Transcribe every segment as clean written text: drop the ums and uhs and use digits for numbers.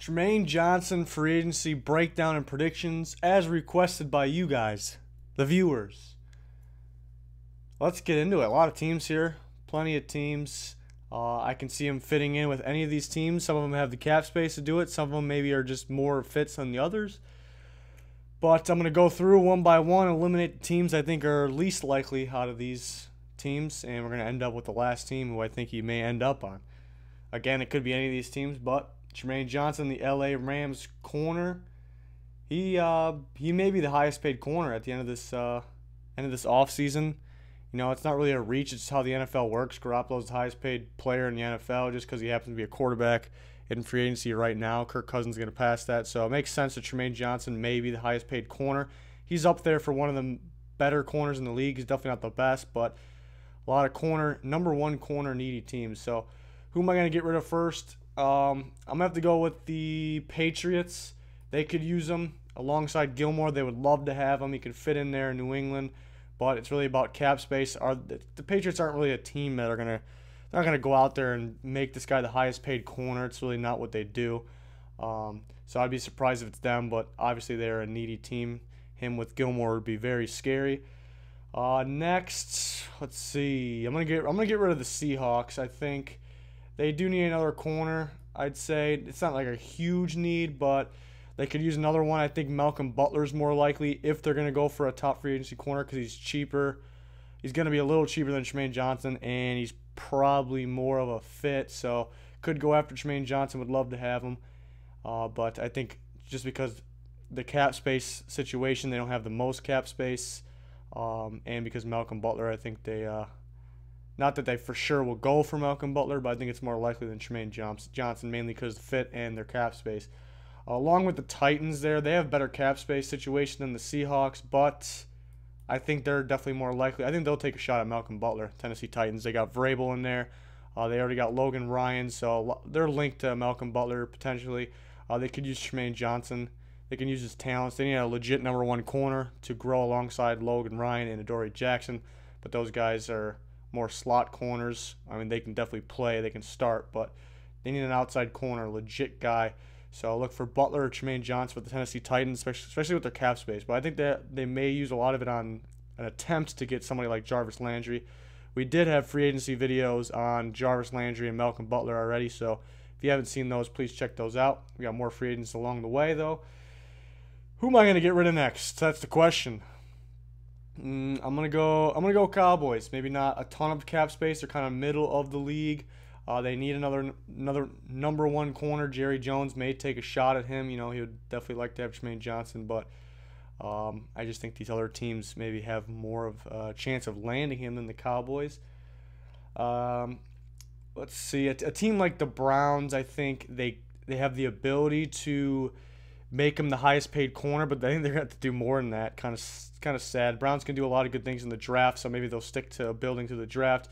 Trumaine Johnson free agency breakdown and predictions as requested by you guys, the viewers. Let's get into it. A lot of teams here, plenty of teams. I can see him fitting in with any of these teams. Some of them have the cap space to do it. Some of them maybe are just more fits than the others. But I'm going to go through one by one, eliminate the teams I think are least likely out of these teams, and we're going to end up with the last team who I think he may end up on. Again, it could be any of these teams, but Trumaine Johnson, the LA Rams corner, he may be the highest paid corner at the end of this offseason. You know, it's not really a reach. It's how the NFL works. Garoppolo's the highest paid player in the NFL just because he happens to be a quarterback in free agency right now. Kirk Cousins is going to pass that. So it makes sense that Trumaine Johnson may be the highest paid corner. He's up there for one of the better corners in the league. He's definitely not the best, but a lot of number one corner needy teams. So who am I going to get rid of first? I'm going to have to go with the Patriots. They could use him alongside Gilmore. They would love to have him. He could fit in there in New England. But it's really about cap space. The Patriots aren't really a team that they're not gonna go out there and make this guy the highest paid corner. It's really not what they do. So I'd be surprised if it's them. But obviously they're a needy team. Him with Gilmore would be very scary. Next, let's see. I'm gonna get rid of the Seahawks. I think they do need another corner. I'd say it's not like a huge need, but they could use another one. I think Malcolm Butler's more likely if they're going to go for a top free agency corner because he's cheaper. He's going to be a little cheaper than Trumaine Johnson, and he's probably more of a fit. So could go after Trumaine Johnson. Would love to have him. But I think just because the cap space situation, they don't have the most cap space. And because Malcolm Butler, I think they not that they for sure will go for Malcolm Butler, but I think it's more likely than Trumaine Johnson, mainly because of the fit and their cap space. Along with the Titans there, they have better cap space situation than the Seahawks, but I think they're definitely more likely. I think they'll take a shot at Malcolm Butler, Tennessee Titans. They got Vrabel in there. They already got Logan Ryan, so they're linked to Malcolm Butler potentially. They could use Trumaine Johnson. They can use his talents. They need a legit number one corner to grow alongside Logan Ryan and Adoree Jackson, but those guys are more slot corners. I mean, they can definitely play. They can start, but they need an outside corner, legit guy. So I'll look for Butler or Trumaine Johnson with the Tennessee Titans, especially with their cap space. But I think that they may use a lot of it on an attempt to get somebody like Jarvis Landry. We did have free agency videos on Jarvis Landry and Malcolm Butler already, so if you haven't seen those, please check those out. We got more free agents along the way, though. Who am I going to get rid of next? That's the question. I'm gonna go Cowboys. Maybe not a ton of cap space. They're kind of middle of the league. They need another number one corner. Jerry Jones may take a shot at him. You know, he would definitely like to have Trumaine Johnson, but I just think these other teams maybe have more of a chance of landing him than the Cowboys. Let's see. A team like the Browns, I think they have the ability to make him the highest paid corner, but I think they're going to have to do more than that. Kind of sad. Browns can do a lot of good things in the draft, so maybe they'll stick to building through the draft.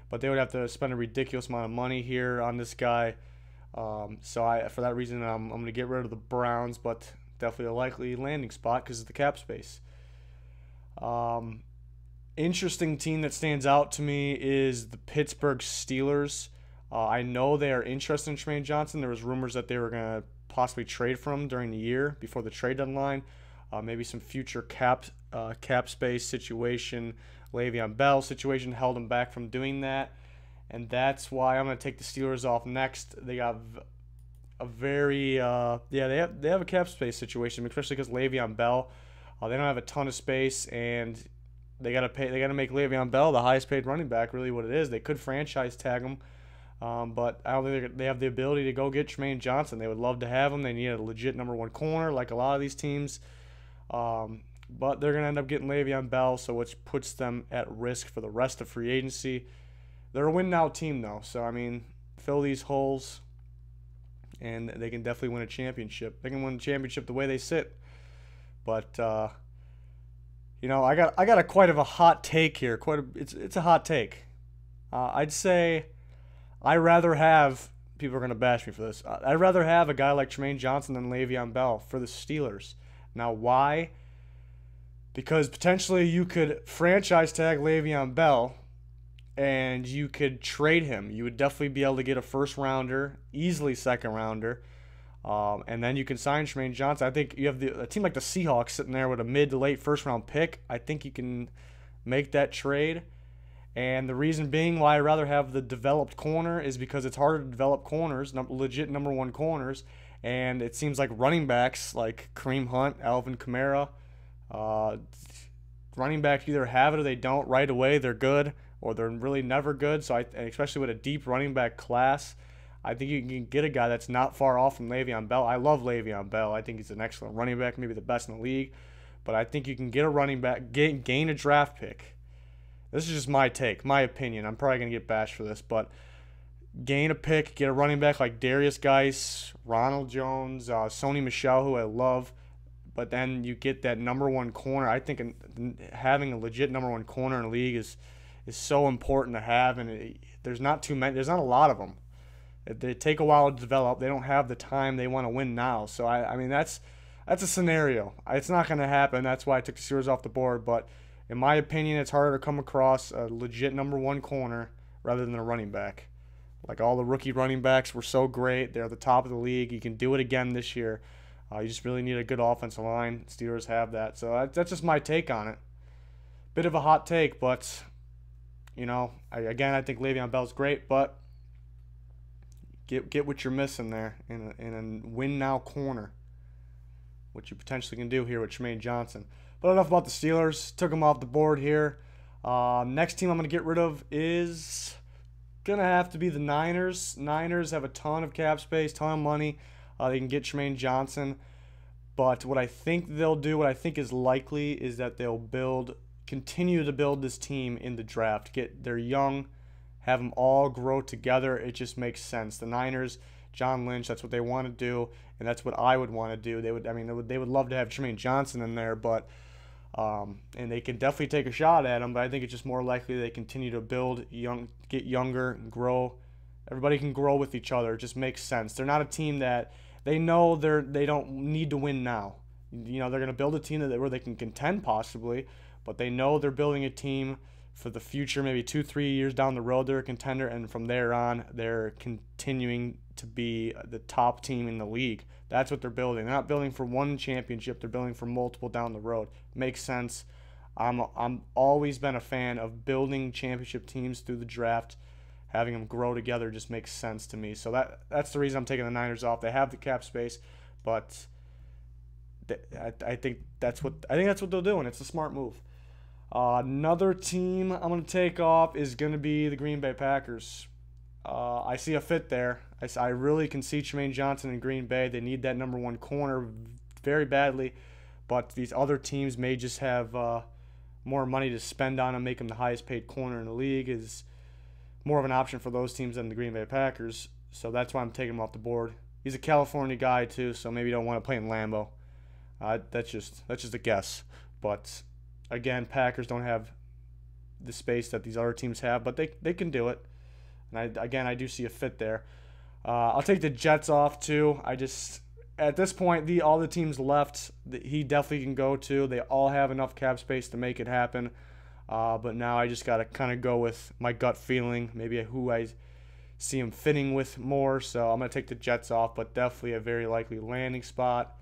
But they would have to spend a ridiculous amount of money here on this guy. So for that reason, I'm going to get rid of the Browns, but definitely a likely landing spot because of the cap space. Interesting team that stands out to me is the Pittsburgh Steelers. I know they are interested in Trumaine Johnson. There was rumors that they were going to possibly trade for him during the year before the trade deadline. Maybe some future cap space situation. Le'Veon Bell situation held him back from doing that, and that's why I'm going to take the Steelers off next. They got a very they have a cap space situation, especially because Le'Veon Bell, they don't have a ton of space, and they got to make Le'Veon Bell the highest paid running back. Really, what it is, they could franchise tag him, but I don't think they have the ability to go get Trumaine Johnson. They would love to have him. They need a legit number one corner, like a lot of these teams. But they're going to end up getting Le'Veon Bell, so which puts them at risk for the rest of free agency. They're a win-now team, though. So, I mean, fill these holes, and they can definitely win a championship. They can win a championship the way they sit. But, you know, I got quite of a hot take here. It's a hot take. I'd say I'd rather have – people are going to bash me for this. I'd rather have a guy like Trumaine Johnson than Le'Veon Bell for the Steelers. Now, why? Because potentially you could franchise tag Le'Veon Bell and you could trade him. You would definitely be able to get a first rounder, easily second rounder. And then you can sign Tremaine Johnson. I think you have a team like the Seahawks sitting there with a mid to late first round pick. I think you can make that trade. And the reason being why I'd rather have the developed corner is because it's harder to develop corners, legit number one corners. And it seems like running backs like Kareem Hunt, Alvin Kamara, running backs either have it or they don't right away. They're good or they're really never good. So especially with a deep running back class, I think you can get a guy that's not far off from Le'Veon Bell. I love Le'Veon Bell. I think he's an excellent running back, maybe the best in the league. But I think you can get a running back, gain a draft pick. This is just my take, my opinion. I'm probably going to get bashed for this, but gain a pick, get a running back like Darius Geis, Ronald Jones, Sony Michel, who I love. But then you get that number one corner. I think having a legit number one corner in the league is so important to have, and there's not too many. There's not a lot of them. They take a while to develop. They don't have the time. They want to win now. So I mean that's a scenario. It's not going to happen. That's why I took the Steelers off the board. But in my opinion, it's harder to come across a legit number one corner rather than a running back. Like all the rookie running backs were so great. They're at the top of the league. You can do it again this year. You just really need a good offensive line. Steelers have that. So that's just my take on it. Bit of a hot take, but, you know, I think Le'Veon Bell's great, but get what you're missing there in a win-now corner, which you potentially can do here with Tremaine Johnson. But enough about the Steelers. Took them off the board here. Next team I'm going to get rid of is going to have to be the Niners. Niners have a ton of cap space, ton of money. They can get Tremaine Johnson. But what I think they'll do, what I think is likely, is that they'll continue to build this team in the draft. They're young, have them all grow together. It just makes sense. The Niners, John Lynch, that's what they want to do, and that's what I would want to do. They would love to have Tremaine Johnson in there, but and they can definitely take a shot at him. But I think it's just more likely they continue to build get younger, and grow. Everybody can grow with each other. It just makes sense. They're not a team that they know they don't need to win now. You know, they're going to build a team where they can contend possibly, but they know they're building a team for the future, maybe 2-3 years down the road they're a contender, and from there on they're continuing to be the top team in the league. That's what they're building. They're not building for one championship, they're building for multiple down the road. Makes sense. I'm always been a fan of building championship teams through the draft. Having them grow together just makes sense to me. So that's the reason I'm taking the Niners off. They have the cap space, but I think that's what they'll do, and it's a smart move. Another team I'm going to take off is going to be the Green Bay Packers. I see a fit there. I really can see Tremaine Johnson in Green Bay. They need that number one corner very badly, but these other teams may just have more money to spend on him, make him the highest paid corner in the league. Is more of an option for those teams than the Green Bay Packers. So that's why I'm taking him off the board. He's a California guy too, so maybe you don't want to play in Lambeau. That's just a guess. But again, Packers don't have the space that these other teams have, but they can do it. And I do see a fit there. I'll take the Jets off too. At this point, all the teams left, he definitely can go to. They all have enough cap space to make it happen. But now I just got to kind of go with my gut feeling, maybe who I see him fitting with more. So I'm going to take the Jets off, but definitely a very likely landing spot.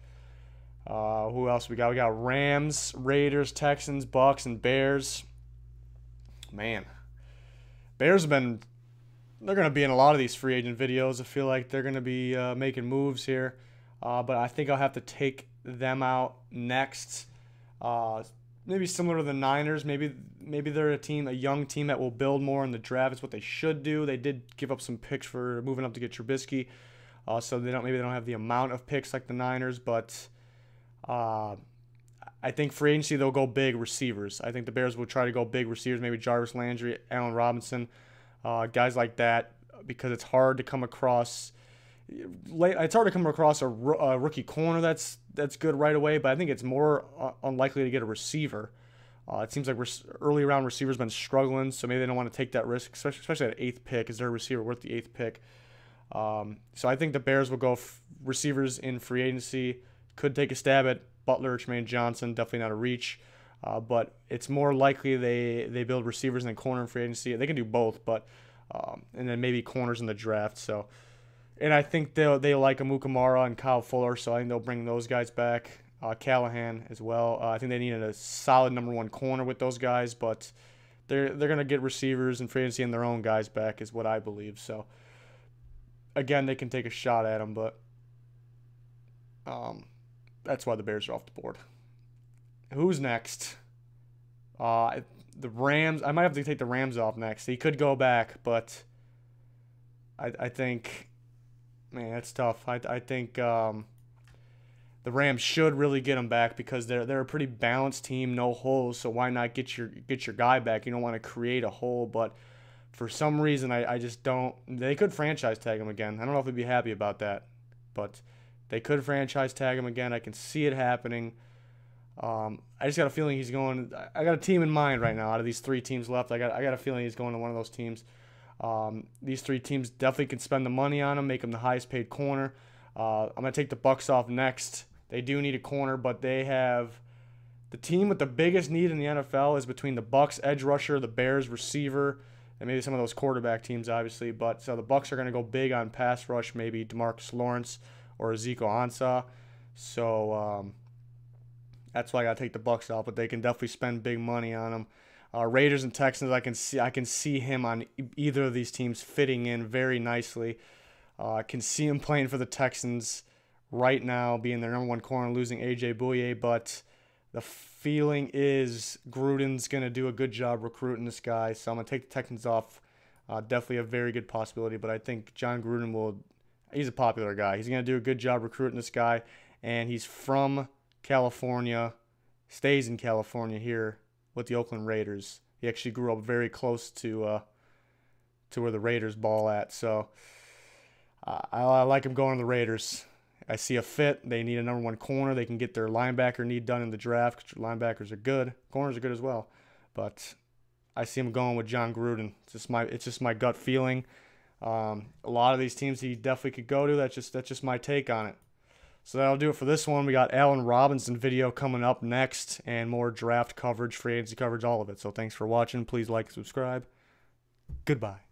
Who else we got? We got Rams, Raiders, Texans, Bucs, and Bears. Man, Bears they're going to be in a lot of these free agent videos. I feel like they're going to be making moves here. But I think I'll have to take them out next. Maybe similar to the Niners. Maybe they're a young team that will build more in the draft. It's what they should do. They did give up some picks for moving up to get Trubisky, so maybe they don't have the amount of picks like the Niners. But I think free agency they'll go big receivers. I think the Bears will try to go big receivers. Maybe Jarvis Landry, Allen Robinson, guys like that, because it's hard to come across. It's hard to come across a rookie corner that's good right away, but I think it's more unlikely to get a receiver. It seems like early round receivers been struggling, so maybe they don't want to take that risk, especially at 8th pick. Is there a receiver worth the 8th pick? So I think the Bears will go receivers in free agency. Could take a stab at Butler, Tremaine Johnson. Definitely not a reach, but it's more likely they build receivers and then corner in free agency. They can do both, but and then maybe corners in the draft. So And I think they like Amukamara and Kyle Fuller, so I think they'll bring those guys back. Callahan as well. I think they needed a solid #1 corner with those guys, but they're gonna get receivers and free agency and their own guys back, is what I believe. So again, they can take a shot at them, but that's why the Bears are off the board. Who's next? The Rams. I might have to take the Rams off next. He could go back, but I think, man, that's tough. I think the Rams should really get him back because they're a pretty balanced team, no holes. So why not get your guy back? You don't want to create a hole, but for some reason I just don't. They could franchise tag him again. I don't know if they'd be happy about that, but they could franchise tag him again. I can see it happening. I just got a feeling he's going. I got a team in mind right now. Out of these 3 teams left, I got a feeling he's going to one of those teams. These 3 teams definitely can spend the money on him, make him the highest paid corner. I'm gonna take the Bucs off next. They do need a corner, but they have the team with the biggest need in the NFL is between the Bucs edge rusher, the Bears receiver, and maybe some of those quarterback teams, obviously. But so the Bucs are gonna go big on pass rush, maybe DeMarcus Lawrence or Ezekiel Ansah. So that's why I gotta take the Bucs off. But they can definitely spend big money on them. Raiders and Texans, I can see him on either of these teams fitting in very nicely. I can see him playing for the Texans right now, being their #1 corner, losing A.J. Bouye, but the feeling is Gruden's going to do a good job recruiting this guy, so I'm going to take the Texans off. Definitely a very good possibility, but I think John Gruden he's a popular guy. He's going to do a good job recruiting this guy, and he's from California, stays in California here with the Oakland Raiders. He actually grew up very close to where the Raiders ball at, so I like him going to the Raiders. I see a fit. They need a #1 corner. They can get their linebacker need done in the draft. Linebackers are good. Corners are good as well. But I see him going with John Gruden. It's just my gut feeling. A lot of these teams he definitely could go to. That's just my take on it. So that'll do it for this one. We got Allen Robinson video coming up next and more draft coverage, free agency coverage, all of it. So thanks for watching. Please like and subscribe. Goodbye.